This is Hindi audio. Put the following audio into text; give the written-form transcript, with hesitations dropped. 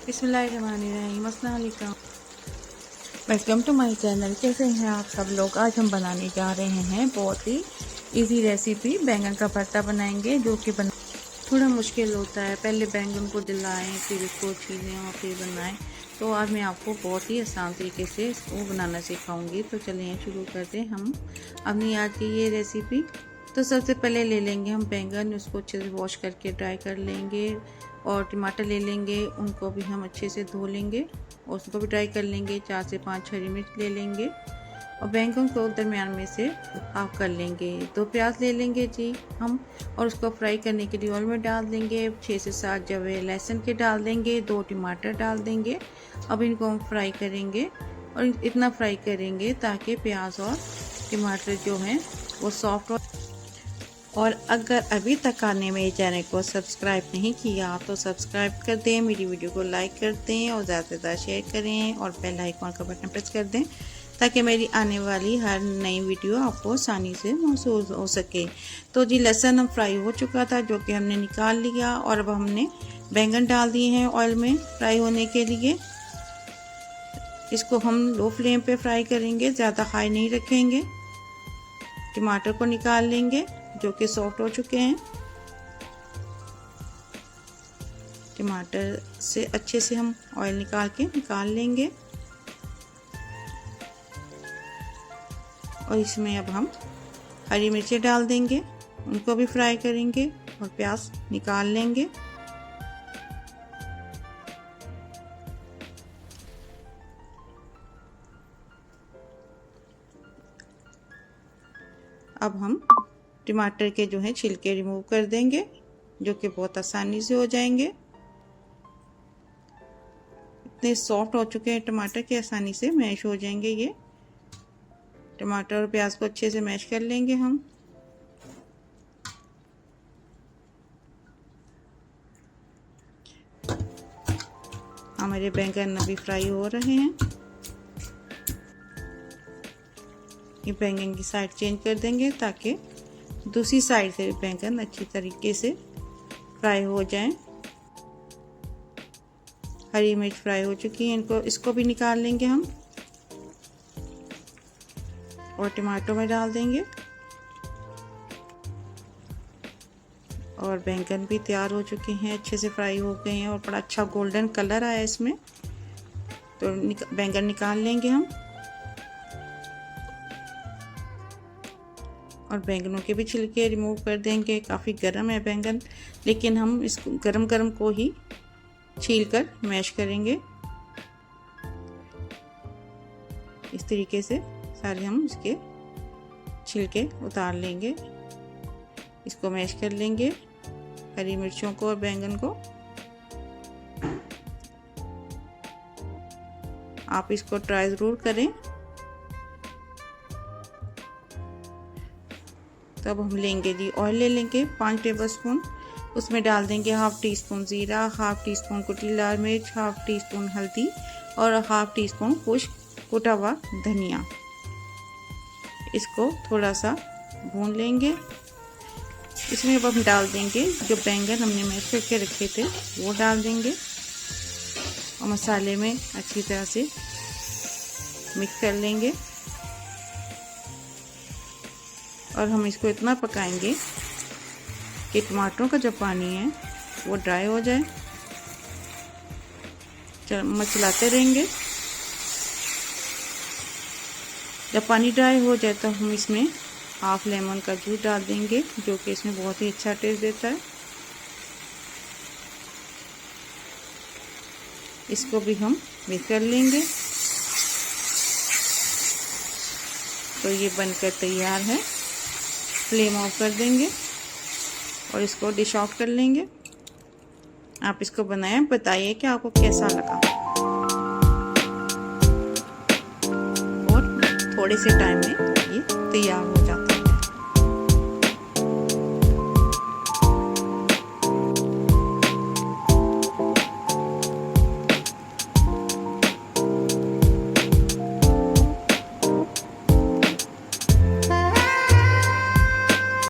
बिस्मिल्लाहिर्रहमानिर्रहीम, अस्सलाम वालेकुम। Welcome to my channel. कैसे हैं आप सब लोग? आज हम बनाने जा रहे हैं बहुत ही इजी रेसिपी, बैंगन का भरता बनाएंगे, जो कि थोड़ा मुश्किल होता है। पहले बैंगन को दिलाएं, फिर उसको छीलें और फिर बनाएं। तो आज मैं आपको बहुत ही आसान तरीके से इसको बनाना सिखाऊंगी। तो चलिए शुरू करते हैं हम अपनी आज की ये रेसिपी। तो सबसे पहले ले लेंगे हम बैंगन, उसको अच्छे से वॉश करके ड्राई कर लेंगे। और टमाटर ले लेंगे, उनको भी हम अच्छे से धो लेंगे और उसको भी ड्राई कर लेंगे। 4 से 5 हरी मिर्च ले लेंगे और बैंगन को दरमियान में से हाफ कर लेंगे। 2 प्याज ले लेंगे जी हम, और उसको फ्राई करने के लिए ऑयल में डाल देंगे। 6 से 7 जवे लहसुन के डाल देंगे, 2 टमाटर डाल देंगे। अब इनको हम फ्राई करेंगे और इतना फ्राई करेंगे ताकि प्याज और टमाटर जो हैं वो सॉफ्ट हो। और अगर अभी तक आपने मेरे चैनल को सब्सक्राइब नहीं किया तो सब्सक्राइब कर दें, मेरी वीडियो को लाइक कर दें और ज़्यादा से ज़्यादा शेयर करें और बेल आइकॉन का बटन प्रेस कर दें ताकि मेरी आने वाली हर नई वीडियो आपको आसानी से महसूस हो सके। तो जी लहसुन हम फ्राई हो चुका था, जो कि हमने निकाल लिया। और अब हमने बैंगन डाल दिए हैं ऑयल में फ्राई होने के लिए। इसको हम लो फ्लेम पे फ्राई करेंगे, ज़्यादा हाई नहीं रखेंगे। टमाटर को निकाल लेंगे जो कि सॉफ्ट हो चुके हैं। टमाटर से अच्छे से हम ऑयल निकाल लेंगे। और इसमें अब हम हरी मिर्ची डाल देंगे, उनको भी फ्राई करेंगे और प्याज निकाल लेंगे। अब हम टमाटर के जो है छिलके रिमूव कर देंगे, जो कि बहुत आसानी से हो जाएंगे। इतने सॉफ्ट हो चुके हैं टमाटर के, आसानी से मैश हो जाएंगे ये। टमाटर और प्याज को अच्छे से मैश कर लेंगे हम। हमारे बैंगन अभी फ्राई हो रहे हैं। ये बैंगन की साइड चेंज कर देंगे ताकि दूसरी साइड से बैंगन अच्छी तरीके से फ्राई हो जाएं। हरी मिर्च फ्राई हो चुकी है, इसको भी निकाल लेंगे हम और टमाटो में डाल देंगे। और बैंगन भी तैयार हो चुके हैं, अच्छे से फ्राई हो गए हैं और बड़ा अच्छा गोल्डन कलर आया इसमें। तो बैंगन निकाल लेंगे हम और बैंगनों के भी छिलके रिमूव कर देंगे। काफ़ी गर्म है बैंगन, लेकिन हम इसको गरम को ही छील कर मैश करेंगे। इस तरीके से सारे हम इसके छिलके उतार लेंगे। इसको मैश कर लेंगे, हरी मिर्चों को और बैंगन को। आप इसको ट्राई ज़रूर करें। तब हम लेंगे जी ऑयल ले लेंगे 5 टेबलस्पून। उसमें डाल देंगे हाफ टी स्पून ज़ीरा, हाफ टी स्पून कुटी लाल मिर्च, हाफ टी स्पून हल्दी और हाफ टी स्पून कुटा हुआ धनिया। इसको थोड़ा सा भून लेंगे। इसमें अब हम डाल देंगे जो बैंगन हमने मैश करके रखे थे वो डाल देंगे और मसाले में अच्छी तरह से मिक्स कर लेंगे। और हम इसको इतना पकाएंगे कि टमाटरों का जो पानी है वो ड्राई हो जाए। चलाते रहेंगे। जब पानी ड्राई हो जाए तो हम इसमें हाफ लेमन का जूस डाल देंगे, जो कि इसमें बहुत ही अच्छा टेस्ट देता है। इसको भी हम मिक्स कर लेंगे। तो ये बनकर तैयार है। फ्लेम ऑफ कर देंगे और इसको डिश आउट कर लेंगे। आप इसको बनाएं, बताइए कि आपको कैसा लगा। और थोड़े से टाइम में ये तैयार हो जाता है।